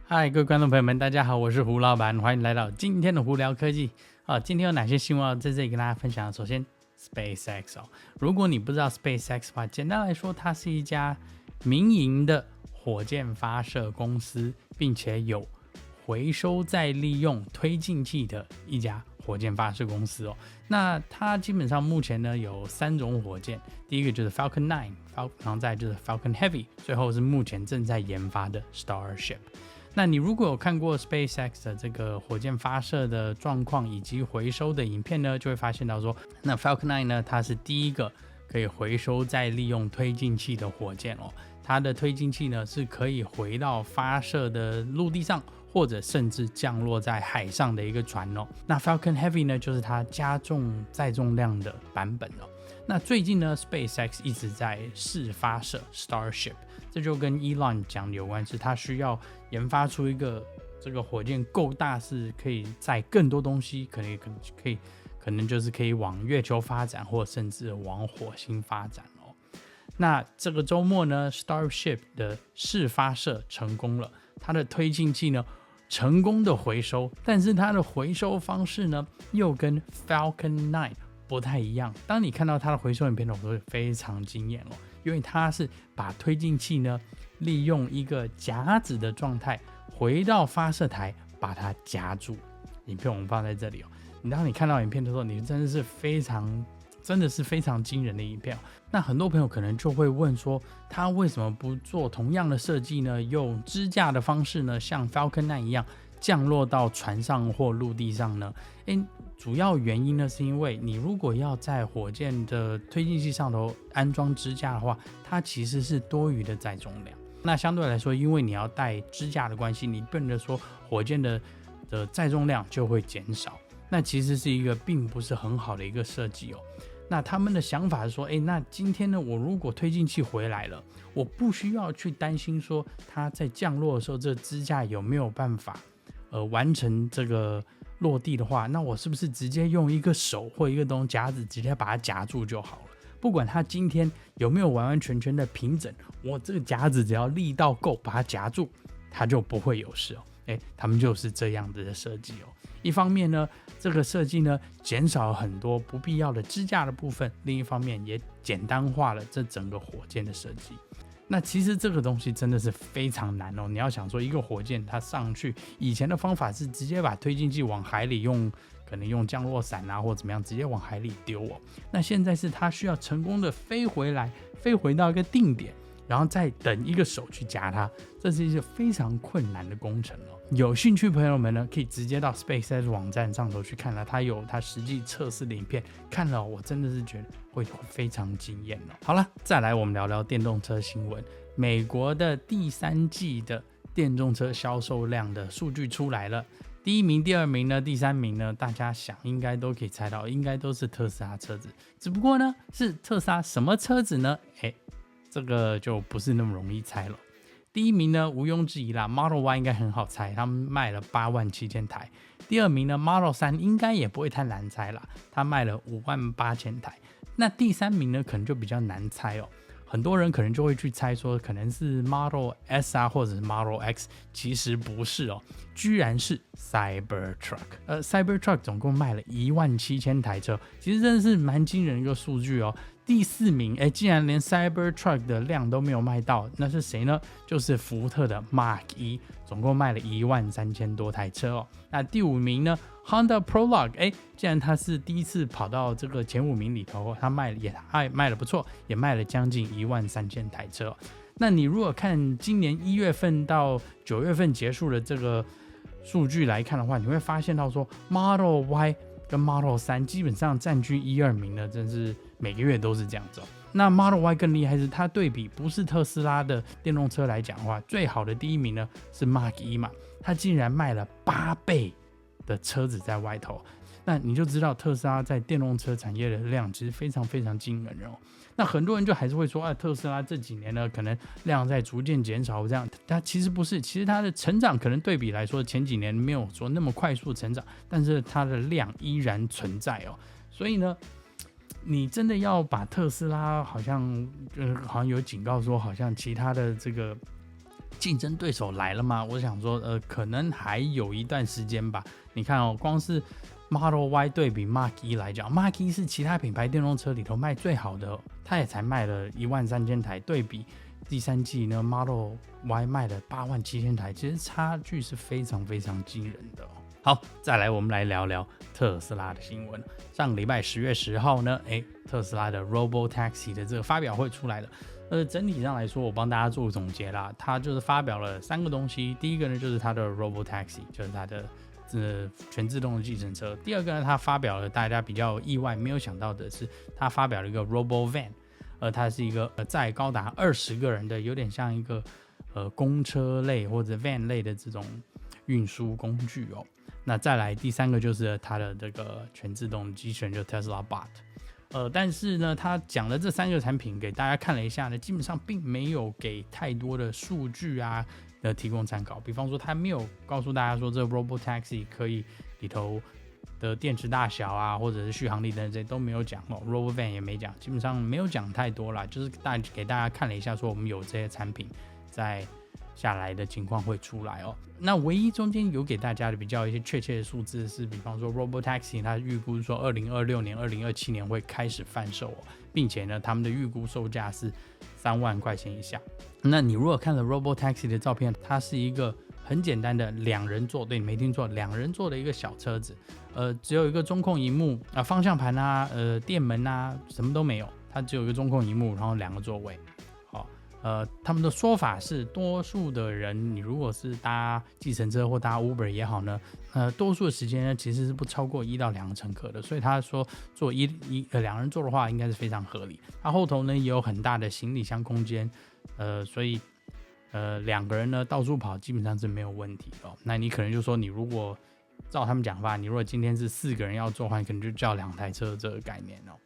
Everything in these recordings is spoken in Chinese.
嗨，各位观众朋友们，大家好，我是胡老板，欢迎来到今天的胡聊科技。今天有哪些新闻要在这里跟大家分享？首先 ，SpaceX 如果你不知道 SpaceX 的话，简单来说，它是一家民营的火箭发射公司，并且有回收再利用推进器的一家火箭发射公司哦。那它基本上目前呢有3种火箭，第一个就是 Falcon 9， 然后再就是 Falcon Heavy， 最后是目前正在研发的 Starship。那你如果有看过 SpaceX 的这个火箭发射的状况以及回收的影片呢，就会发现到说，那 Falcon 9呢，它是第一个可以回收再利用推进器的火箭哦。它的推进器呢是可以回到发射的陆地上，或者甚至降落在海上的一个船哦。那 Falcon Heavy 呢，就是它加重载重量的版本哦。那最近呢 ，SpaceX 一直在试发射 Starship， 这就跟 Elon 讲有关，是他需要研发出一个这个火箭够大，是可以载更多东西，可能就是可以往月球发展，或甚至往火星发展哦。那这个周末呢 ，Starship 的试发射成功了，它的推进器呢成功的回收，但是它的回收方式呢又跟 Falcon 9不太一样。当你看到它的回收影片的时候，会非常惊艳哦，因为它是把推进器呢利用一个夹子的状态回到发射台，把它夹住。影片我们放在这里哦。当你看到影片的时候，你真的是非常惊人的影片哦。那很多朋友可能就会问说，他为什么不做同样的设计呢？用支架的方式呢，像 Falcon 9一样降落到船上或陆地上呢？主要原因呢，是因为你如果要在火箭的推进器上头安装支架的话，它其实是多余的载重量。那相对来说，因为你要带支架的关系，你变得说火箭的载重量就会减少。那其实是一个并不是很好的一个设计哦。那他们的想法是说，那今天呢，我如果推进器回来了，我不需要去担心说它在降落的时候，这个支架有没有办法完成这个落地的话，那我是不是直接用一个手或一个东西夹子直接把它夹住就好了？不管它今天有没有完完全全的平整，我这个夹子只要力道够把它夹住，它就不会有事哦。他们就是这样子的设计哦。一方面呢，这个设计呢减少了很多不必要的支架的部分，另一方面也简单化了这整个火箭的设计。那其实这个东西真的是非常难哦。你要想说一个火箭它上去，以前的方法是直接把推进器往海里可能用降落伞啊或怎么样直接往海里丢哦。那现在是它需要成功的飞回到一个定点，然后再等一个手去夹它，这是一个非常困难的工程哦。有兴趣朋友们呢，可以直接到 SpaceX 网站上头去看了，它有它实际测试的影片，看了我真的是觉得会非常惊艳哦。好了，再来我们聊聊电动车新闻。美国的第3季的电动车销售量的数据出来了，第1名、第2名呢、第3名呢，大家想应该都可以猜到，应该都是特斯拉车子。只不过呢，是特斯拉什么车子呢？这个就不是那么容易猜了。第1名呢，毋庸置疑啦 ，Model Y 应该很好猜，他们卖了87000台。第2名呢 ，Model 3应该也不会太难猜啦，他卖了58000台。那第3名呢，可能就比较难猜哦。很多人可能就会去猜说，可能是 Model S 啊，或者是 Model X， 其实不是哦，居然是 Cybertruck。Cybertruck 总共卖了17000台车，其实真的是蛮惊人的一个数据哦。第4名，竟然连 Cybertruck 的量都没有卖到，那是谁呢？就是福特的 Mark 1，总共卖了13000多台车哦。那第5名呢 ，Honda Prologue，既然他是第一次跑到这个前5名里头，他卖了不错，也卖了将近13000台车哦。那你如果看今年1月份到9月份结束的这个数据来看的话，你会发现到说 Model Y 跟 Model 3基本上占据1、2名呢，真是每个月都是这样子哦。那 Model Y 更厉害是，它对比不是特斯拉的电动车来讲的话，最好的第1名呢是 Mark 1嘛，它竟然卖了8倍的车子在外头。那你就知道特斯拉在电动车产业的量其实非常非常惊人哦。那很多人就还是会说，特斯拉这几年呢可能量在逐渐减少这样，它其实不是，其实它的成长可能对比来说前几年没有说那么快速成长，但是它的量依然存在哦。所以呢，你真的要把特斯拉好像有警告说，好像其他的这个竞争对手来了吗？我想说，可能还有一段时间吧。你看哦，光是 Model Y 对比 Mark E 来讲，Mark E 是其他品牌电动车里头卖最好的，它也才卖了13000台，对比第三季呢 Model Y 卖了87000台，其实差距是非常非常惊人的哦。好，再来我们来聊聊特斯拉的新闻。上个礼拜10月10号呢，特斯拉的 Robotaxi 的这个发表会出来了。整体上来说，我帮大家做个总结啦，它就是发表了3个东西。第一个呢，就是它的 Robotaxi，就是它的全自动的计程车。第二个呢，它发表了大家比较意外没有想到的是，它发表了一个 RoboVan，它是一个载高达20个人的，有点像一个公车类或者 van 类的这种运输工具哦。那再来第3个就是它的这个全自动机器人，就 Tesla Bot。但是呢，他讲的这3个产品给大家看了一下呢，基本上并没有给太多的数据啊提供参考。比方说，他没有告诉大家说这个 Robotaxi 可以里头的电池大小啊，或者是续航力等等这些都没有讲哦。RoboVan 也没讲，基本上没有讲太多啦，就是给大家看了一下，说我们有这些产品在下来的情况会出来哦。那唯一中间有给大家的比较一些确切的数字是，比方说 Robotaxi 它预估说2026年、2027年会开始贩售哦，并且呢，他们的预估售价是3万块钱以下。那你如果看了 Robotaxi 的照片，它是一个很简单的2人座，对，你没听错，2人座的一个小车子，只有一个中控萤幕啊、方向盘啊、电门啊，什么都没有，它只有一个中控萤幕，然后2个座位。他们的说法是，多数的人，你如果是搭计程车或搭 Uber 也好呢，多数的时间呢其实是不超过1到2个乘客的，所以他说做2人座的话，应该是非常合理。它后头呢也有很大的行李箱空间，所以2个人呢到处跑基本上是没有问题的哦。那你可能就说，你如果照他们讲法，你如果今天是4个人要坐的话，你可能就叫2台车这个概念哦。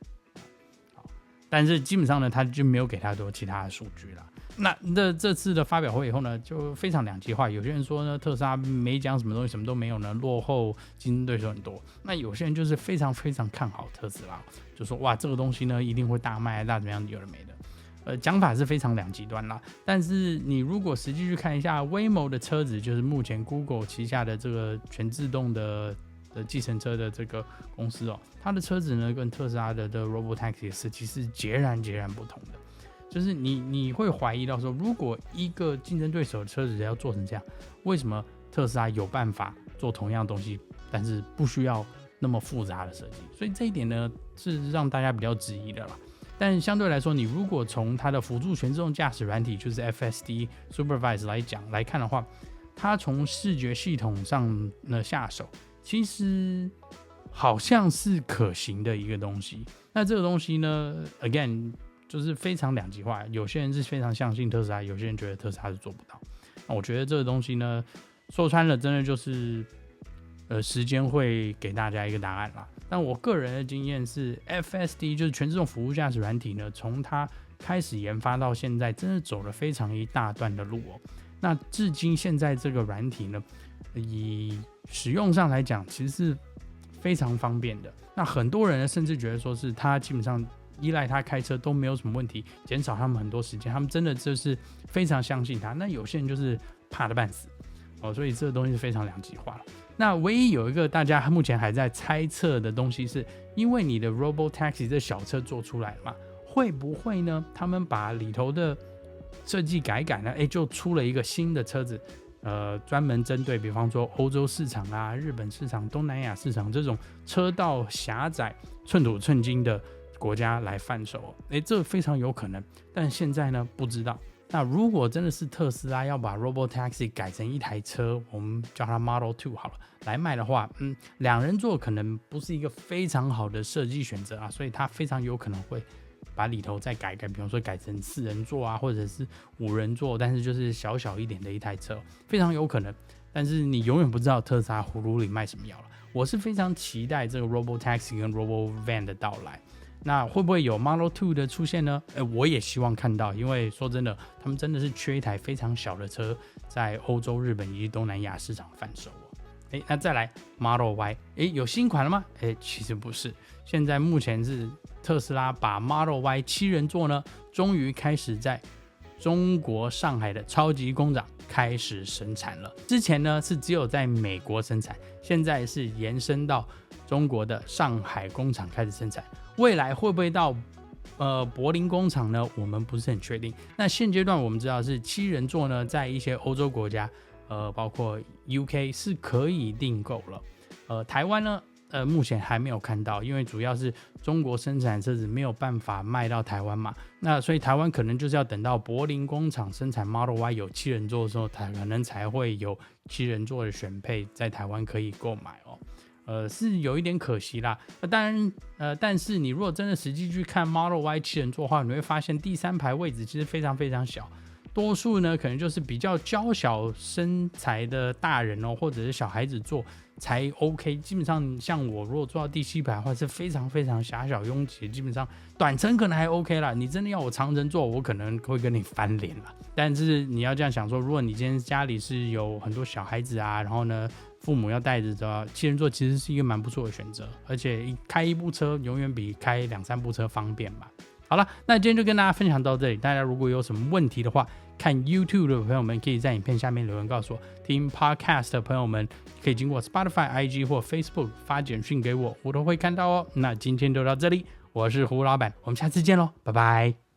但是基本上呢，他就没有给太多其他的数据啦。那这次的发表会以后呢，就非常两极化。有些人说呢，特斯拉没讲什么东西，什么都没有呢，落后竞争对手很多。那有些人就是非常非常看好特斯拉，就说哇，这个东西呢一定会大卖，大怎么样，有的没的。讲法是非常两极端啦。但是你如果实际去看一下 Waymo 的车子，就是目前 Google 旗下的这个全自动的计程车的这个公司哦，它的车子呢跟特斯拉的Robotaxi 设计是截然不同的。就是你会怀疑到说，如果一个竞争对手的车子要做成这样，为什么特斯拉有办法做同样的东西，但是不需要那么复杂的设计？所以这一点呢是让大家比较质疑的啦。但相对来说，你如果从它的辅助全自动驾驶软体，就是 FSD Supervise 来看的话，它从视觉系统上下手，其实好像是可行的一个东西。那这个东西呢 ，again 就是非常两极化。有些人是非常相信特斯拉，有些人觉得特斯拉是做不到。那我觉得这个东西呢，说穿了，真的就是时间会给大家一个答案啦。但我个人的经验是 ，FSD 就是全自动辅助驾驶软体呢，从它开始研发到现在，真的走了非常一大段的路哦。那至今现在这个软体呢，以使用上来讲，其实是非常方便的。那很多人呢，甚至觉得说是它基本上依赖它开车都没有什么问题，减少他们很多时间，他们真的就是非常相信它。那有些人就是怕得半死哦，所以这个东西是非常两极化了。那唯一有一个大家目前还在猜测的东西是，因为你的 Robotaxi 这小车做出来了嘛，会不会呢？他们把里头的设计改呢，就出了一个新的车子，专门针对比方说欧洲市场啊、日本市场、东南亚市场这种车道狭窄、寸土寸金的国家来贩售，这非常有可能。但现在呢，不知道。那如果真的是特斯拉要把 Robotaxi 改成一台车，我们叫它 Model 2 好了，来卖的话，2人座可能不是一个非常好的设计选择啊，所以它非常有可能会把里头再改，比方说改成4人座啊，或者是5人座，但是就是小小一点的一台车，非常有可能。但是你永远不知道特斯拉葫芦里卖什么药了。我是非常期待这个 Robotaxi 跟 RoboVan 的到来。那会不会有 Model 2的出现呢？我也希望看到，因为说真的，他们真的是缺一台非常小的车，在欧洲、日本以及东南亚市场贩售。那再来 Model Y， 有新款了吗？其实不是，现在目前是特斯拉把 Model Y 7人座呢，终于开始在中国上海的超级工厂开始生产了。之前呢是只有在美国生产，现在是延伸到中国的上海工厂开始生产。未来会不会到柏林工厂呢？我们不是很确定。那现阶段我们知道是7人座呢，在一些欧洲国家，包括 UK 是可以订购了。台湾呢，目前还没有看到，因为主要是中国生产车子没有办法卖到台湾嘛。那所以台湾可能就是要等到柏林工厂生产 Model Y 有7人座的时候，可能才会有7人座的选配在台湾可以购买哦。是有一点可惜啦。当然，但是你如果真的实际去看 Model Y 7人座的话，你会发现第3排位置其实非常非常小，多数呢可能就是比较娇小身材的大人哦，或者是小孩子坐才 OK。基本上像我如果坐到第7排的话，是非常非常狭小拥挤，基本上短程可能还 OK 啦。你真的要我长程坐，我可能会跟你翻脸啦。但是你要这样想说，如果你今天家里是有很多小孩子啊，然后呢父母要带着的7人座，其实是一个蛮不错的选择，而且开一部车永远比开2-3部车方便嘛。好了，那今天就跟大家分享到这里。大家如果有什么问题的话，看 YouTube 的朋友们可以在影片下面留言告诉我，听 Podcast 的朋友们可以经过 Spotify、IG 或 Facebook 发简讯给我，我都会看到哦。那今天就到这里，我是胡老板，我们下次见喽，拜拜。